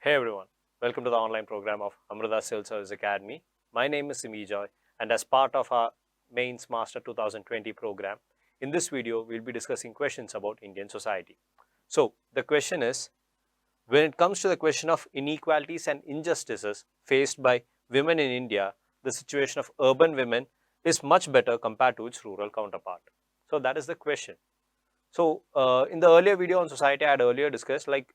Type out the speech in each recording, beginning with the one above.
Hey everyone, welcome to the online program of Amrita Civil Service Academy. My name is Simi Joy, and as part of our Mains Master 2020 program, in this video we'll be discussing questions about Indian society. So the question is, when it comes to the question of inequalities and injustices faced by women in India, the situation of urban women is much better compared to its rural counterpart. So that is the question. So in the earlier video on society, I had earlier discussed, like,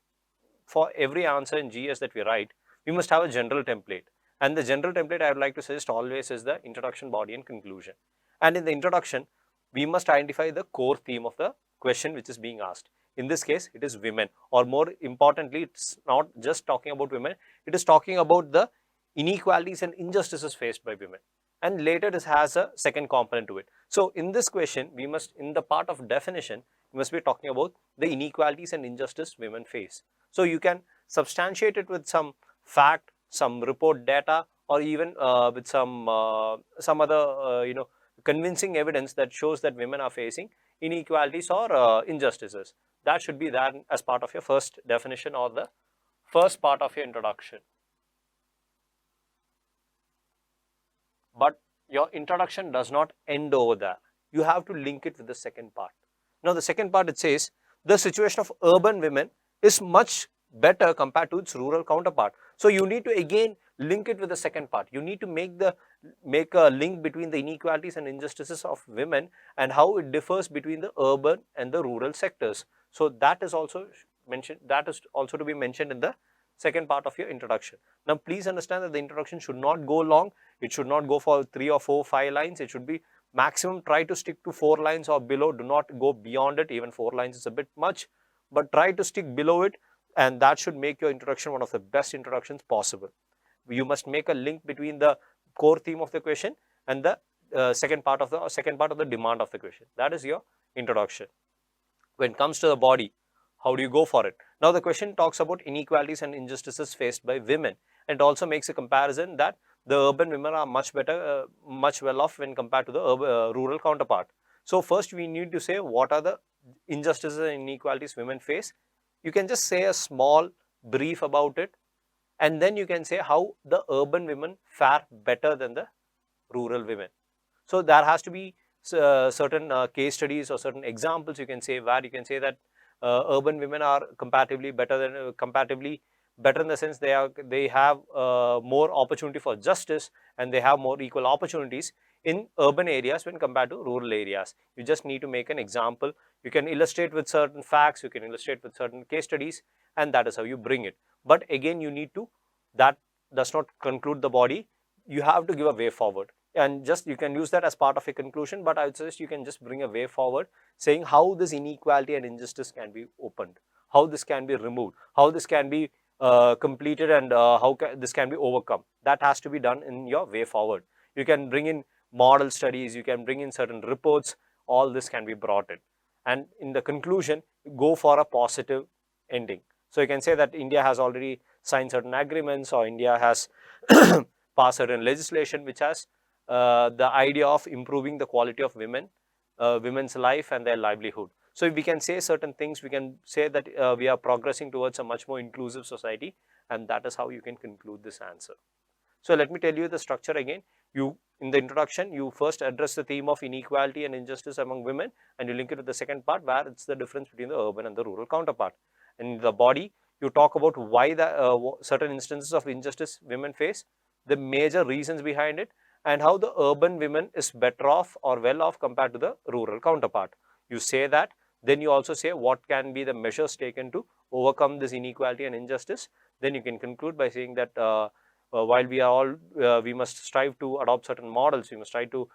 for every answer in GS that we write, we must have a general template. And the general template I would like to suggest always is the introduction, body and conclusion. And in the introduction, we must identify the core theme of the question which is being asked. In this case, it is women, or more importantly, it's not just talking about women, it is talking about the inequalities and injustices faced by women. And later this has a second component to it. So in this question, we must, in the part of definition, we must be talking about the inequalities and injustice women face. So you can substantiate it with some fact, some report data, or even with some other convincing evidence that shows that women are facing inequalities or injustices. That should be that as part of your first definition or the first part of your introduction. But your introduction does not end over there. You have to link it with the second part. Now the second part, it says the situation of urban women is much better compared to its rural counterpart. So you need to again link it with the second part. You need to make a link between the inequalities and injustices of women and how it differs between the urban and the rural sectors. So that is also mentioned. That is also to be mentioned in the second part of your introduction. Now please understand that the introduction should not go long. It should not go for 3 or 4, 5 lines. It should be maximum, try to stick to 4 lines or below. Do not go beyond it. Even 4 lines is a bit much, but try to stick below it, and that should make your introduction one of the best introductions possible. You must make a link between the core theme of the question and the second part of the demand of the question. That is your introduction. When it comes to the body, how do you go for it? Now the question talks about inequalities and injustices faced by women, and also makes a comparison that the urban women are much better, much well off when compared to the rural counterpart. So first we need to say what are the injustices and inequalities women face. You can just say a small brief about it, and then you can say how the urban women fare better than the rural women. So there has to be certain case studies or certain examples you can say, where you can say that urban women are comparatively better in the sense they have more opportunity for justice, and they have more equal opportunities in urban areas when compared to rural areas. You just need to make an example. You can illustrate with certain facts, you can illustrate with certain case studies, and that is how you bring it. But again, you need to, that does not conclude the body. You have to give a way forward, and just you can use that as part of a conclusion, but I would suggest you can just bring a way forward saying how this inequality and injustice can be opened, how this can be removed, how this can be completed, and how this can be overcome. That has to be done in your way forward. You can bring in model studies, you can bring in certain reports, all this can be brought in. And in the conclusion, go for a positive ending. So you can say that India has already signed certain agreements, or India has passed certain legislation which has the idea of improving the quality of women's life and their livelihood. So if we can say certain things, we can say that we are progressing towards a much more inclusive society, and that is how you can conclude this answer. So let me tell you the structure again. In the introduction, you first address the theme of inequality and injustice among women, and you link it to the second part where it's the difference between the urban and the rural counterpart. In the body, you talk about why the certain instances of injustice women face, the major reasons behind it, and how the urban women is better off or well off compared to the rural counterpart. You say that, then you also say what can be the measures taken to overcome this inequality and injustice. Then you can conclude by saying that while we must strive to adopt certain models, we must try to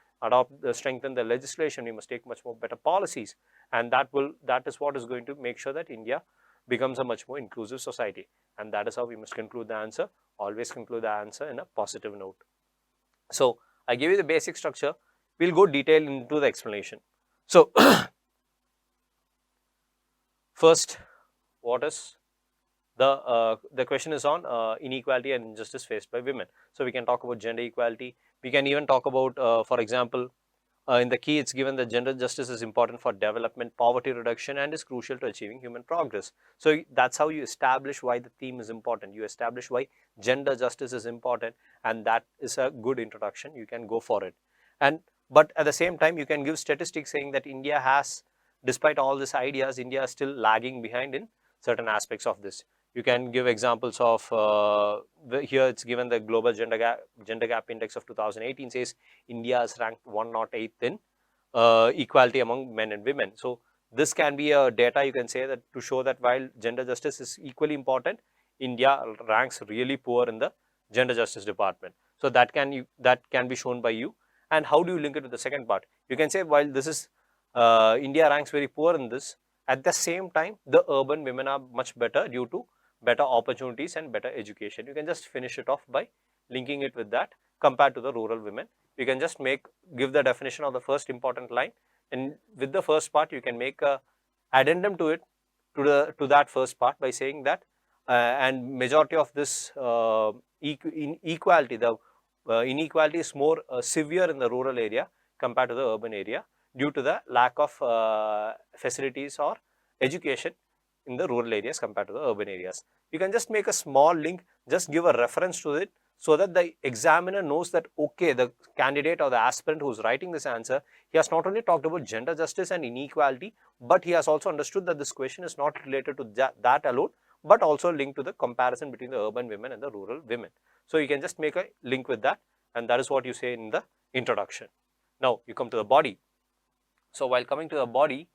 strengthen the legislation, we must take much more better policies, and that is what is going to make sure that India becomes a much more inclusive society. And that is how we must conclude the answer. Always conclude the answer in a positive note. So I gave you the basic structure. We'll go detail into the explanation. So first, what is the question is on inequality and injustice faced by women. So we can talk about gender equality. We can even talk about, for example, In the key, it's given that gender justice is important for development, poverty reduction, and is crucial to achieving human progress. So that's how you establish why the theme is important. You establish why gender justice is important, and that is a good introduction. You can go for it. But at the same time, you can give statistics saying that India has, despite all these ideas, India is still lagging behind in certain aspects of this. You can give examples of, here it's given the global gender gap index of 2018 says India is ranked 108th in equality among men and women. So this can be a data, you can say, that to show that while gender justice is equally important, India ranks really poor in the gender justice department. So that can be shown by you. And how do you link it with the second part? You can say, while this is India ranks very poor in this, at the same time the urban women are much better due to better opportunities and better education. You can just finish it off by linking it with that compared to the rural women. You can just give the definition of the first important line, and with the first part you can make a addendum to it, to that first part, by saying that and majority of this inequality, the inequality is more severe in the rural area compared to the urban area due to the lack of facilities or education in the rural areas compared to the urban areas. You can just make a small link, just give a reference to it, so that the examiner knows that, okay, the candidate or the aspirant who is writing this answer, he has not only talked about gender justice and inequality, but he has also understood that this question is not related to that alone, but also linked to the comparison between the urban women and the rural women. So you can just make a link with that, and that is what you say in the introduction. Now you come to the body. So while coming to the body,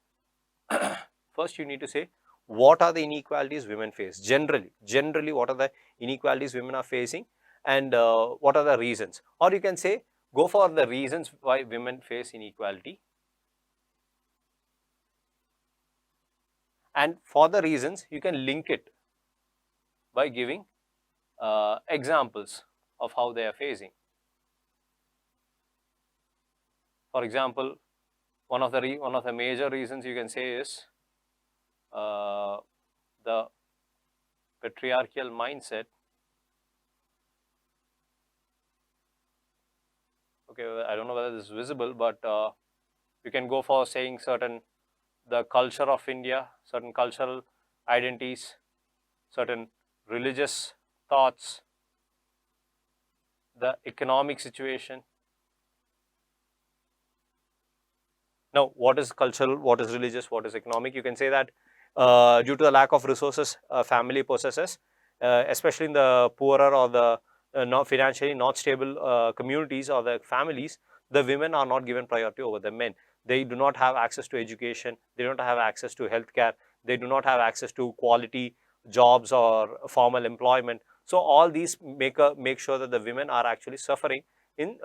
first you need to say, what are the inequalities women face? Generally, what are the inequalities women are facing, and what are the reasons? Or you can say, go for the reasons why women face inequality. And for the reasons, you can link it by giving examples of how they are facing. For example, one of the major reasons you can say is the patriarchal mindset. Okay, I don't know whether this is visible, but you can go for saying the culture of India, certain cultural identities, certain religious thoughts, the economic situation. Now, what is cultural, what is religious, what is economic? You can say that due to the lack of resources family possesses, especially in the poorer or the not financially not stable communities or the families, the women are not given priority over the men. They do not have access to education, they don't have access to healthcare, they do not have access to quality jobs or formal employment. So all these make sure that the women are actually suffering in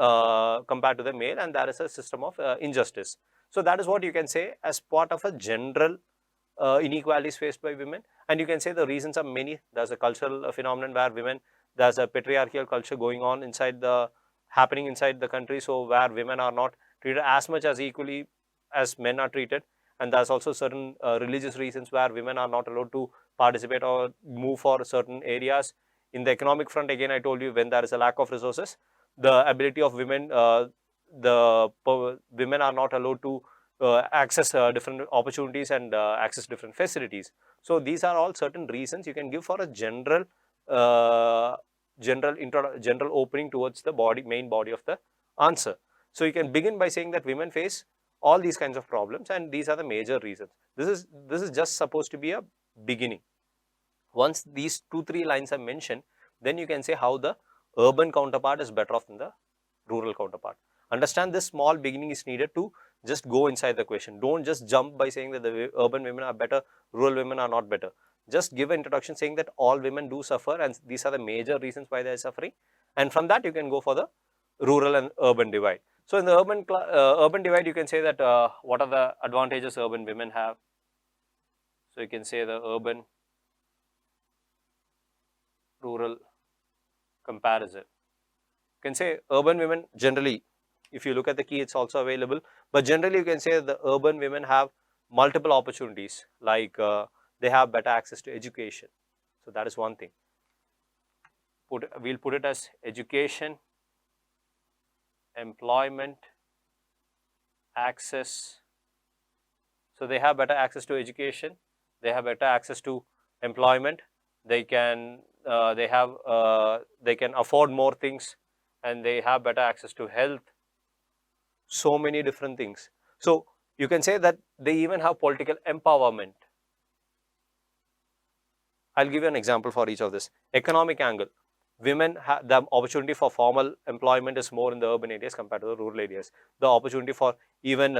compared to the male, and that is a system of injustice. So that is what you can say as part of a general inequalities faced by women. And you can say the reasons are many. There's a cultural phenomenon where women, there's a patriarchal culture going on happening inside the country, so where women are not treated as much as equally as men are treated. And there's also certain religious reasons where women are not allowed to participate or move for certain areas. In the economic front, again, I told you, when there is a lack of resources, the ability of women, women are not allowed to access different opportunities and access different facilities. So these are all certain reasons you can give for a general opening towards the main body of the answer. So you can begin by saying that women face all these kinds of problems, and these are the major reasons. This is just supposed to be a beginning. Once these 2-3 lines are mentioned, then you can say how the urban counterpart is better off than the rural counterpart. Understand, this small beginning is needed to just go inside the question. Don't just jump by saying that the urban women are better, rural women are not better. Just give an introduction saying that all women do suffer, and these are the major reasons why they are suffering. And from that, you can go for the rural and urban divide. So in the urban divide, you can say that what are the advantages urban women have. So you can say the urban rural comparison. You can say urban women generally, if you look at the key, it's also available, but generally you can say that the urban women have multiple opportunities, like they have better access to education. So that is one thing. We'll put it as education, employment, access, so they have better access to education, they have better access to employment, they can they can afford more things, and they have better access to health, so many different things. So you can say that they even have political empowerment. I'll give you an example for each of this. Economic angle. Women have the opportunity for formal employment is more in the urban areas compared to the rural areas. The opportunity for even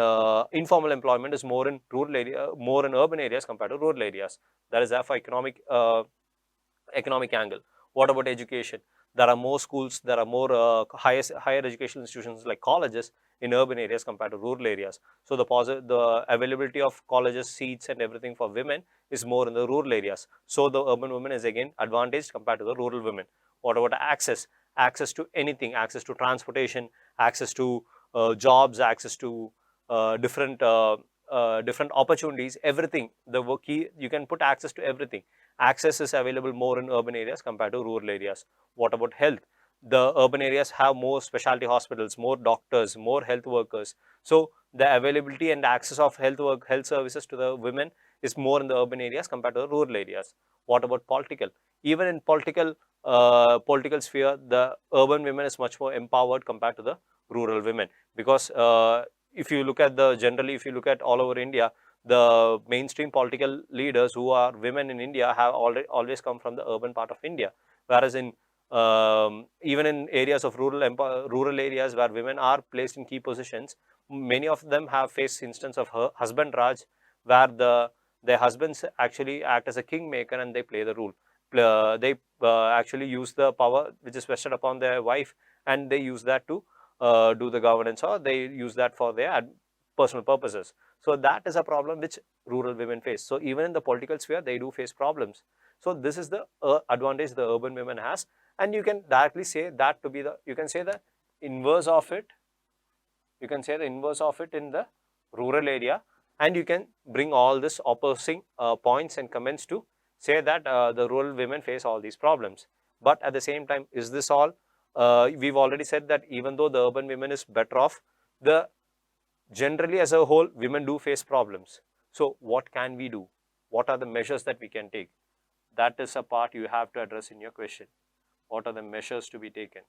informal employment is more in more in urban areas compared to rural areas. That is therefore economic angle. What about education? There are more schools, there are more higher educational institutions like colleges in urban areas compared to rural areas. So the availability of colleges, seats and everything for women is more in the rural areas. So the urban women is again advantaged compared to the rural women. What about access? Access to anything, access to transportation, access to jobs, access to different opportunities, everything. The key, you can put access to everything. Access is available more in urban areas compared to rural areas. What about health? The urban areas have more specialty hospitals, more doctors, more health workers. So the availability and access of health services to the women is more in the urban areas compared to the rural areas. What about political? Even in political sphere, the urban women is much more empowered compared to the rural women, because if you look at if you look at all over India, the mainstream political leaders who are women in India have always come from the urban part of India, whereas in even in areas of rural areas where women are placed in key positions, many of them have faced instance of husband Raj, where their husbands actually act as a kingmaker and they play the rule. They actually use the power which is vested upon their wife, and they use that to do the governance, or they use that for their personal purposes. So that is a problem which rural women face. So even in the political sphere, they do face problems. So this is the advantage the urban women has, and you can directly say that to be you can say the inverse of it. You can say the inverse of it in the rural area, and you can bring all this opposing points and comments to say that the rural women face all these problems. But at the same time, is this all? We've already said that even though the urban women is better off, the generally as a whole, women do face problems. So what can we do? What are the measures that we can take? That is a part you have to address in your question. What are the measures to be taken?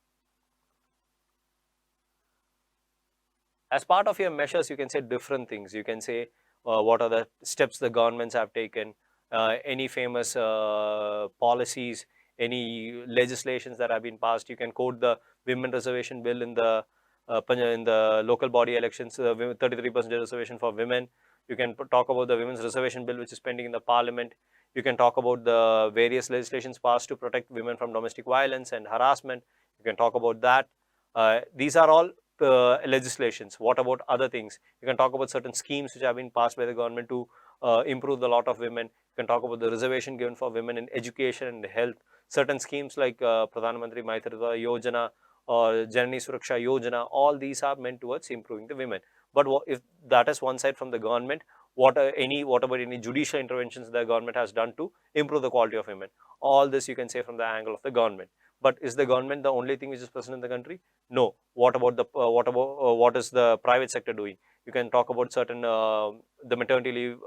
As part of your measures, you can say different things. You can say what are the steps the governments have taken, any famous policies, any legislations that have been passed. You can quote the women reservation bill in the local body elections, 33% reservation for women. You can talk about the women's reservation bill which is pending in the parliament. You can talk about the various legislations passed to protect women from domestic violence and harassment. You can talk about that. These are all legislations. What about other things? You can talk about certain schemes which have been passed by the government to improve the lot of women. You can talk about the reservation given for women in education and health. Certain schemes like Pradhan Mantri Maitritva Yojana or Janani Suraksha Yojana, all these are meant towards improving the women. But if that is one side from the government, what about any judicial interventions the government has done to improve the quality of women? All this you can say from the angle of the government. But is the government the only thing which is present in the country? No. What what is the private sector doing? You can talk about certain the maternity leave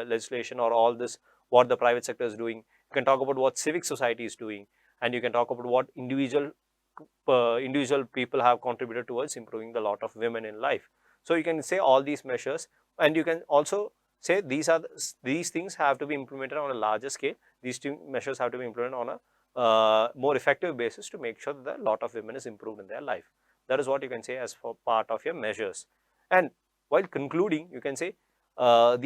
legislation or all this, what the private sector is doing. You can talk about what civic society is doing, and you can talk about what individual people have contributed towards improving the lot of women in life. So you can say all these measures, and you can also say these things have to be implemented on a larger scale. These two measures have to be implemented on a more effective basis to make sure that a lot of women is improved in their life. That is what you can say as for part of your measures. And while concluding, you can say all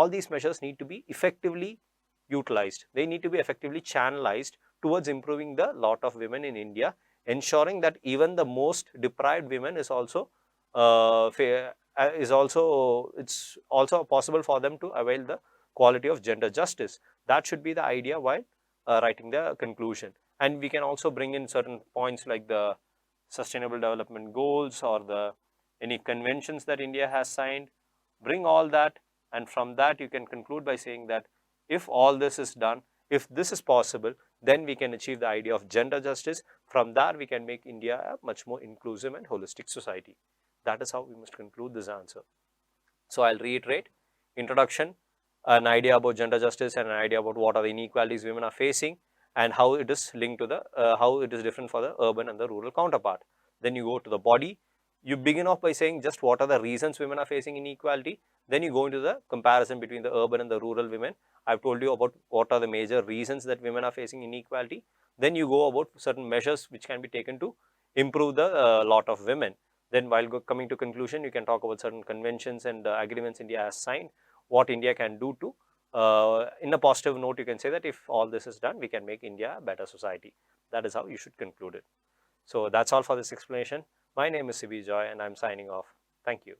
these measures need to be effectively utilized. They need to be effectively channelized towards improving the lot of women in India, ensuring that even the most deprived women is also it's also possible for them to avail the quality of gender justice. That should be the idea while writing the conclusion. And we can also bring in certain points like the sustainable development goals or the any conventions that India has signed. Bring all that, and from that you can conclude by saying that if all this is done, if this is possible, then we can achieve the idea of gender justice. From there, we can make India a much more inclusive and holistic society. That is how we must conclude this answer. So I'll reiterate: introduction, an idea about gender justice and an idea about what are the inequalities women are facing and how it is linked to the how it is different for the urban and the rural counterpart. Then you go to the body. You begin off by saying just what are the reasons women are facing inequality. Then you go into the comparison between the urban and the rural women. I've told you about what are the major reasons that women are facing inequality. Then you go about certain measures which can be taken to improve the lot of women. Then while coming to conclusion, you can talk about certain conventions and agreements India has signed, what India can do to, in a positive note, you can say that if all this is done, we can make India a better society. That is how you should conclude it. So that's all for this explanation. My name is Sibi Joy and I'm signing off. Thank you.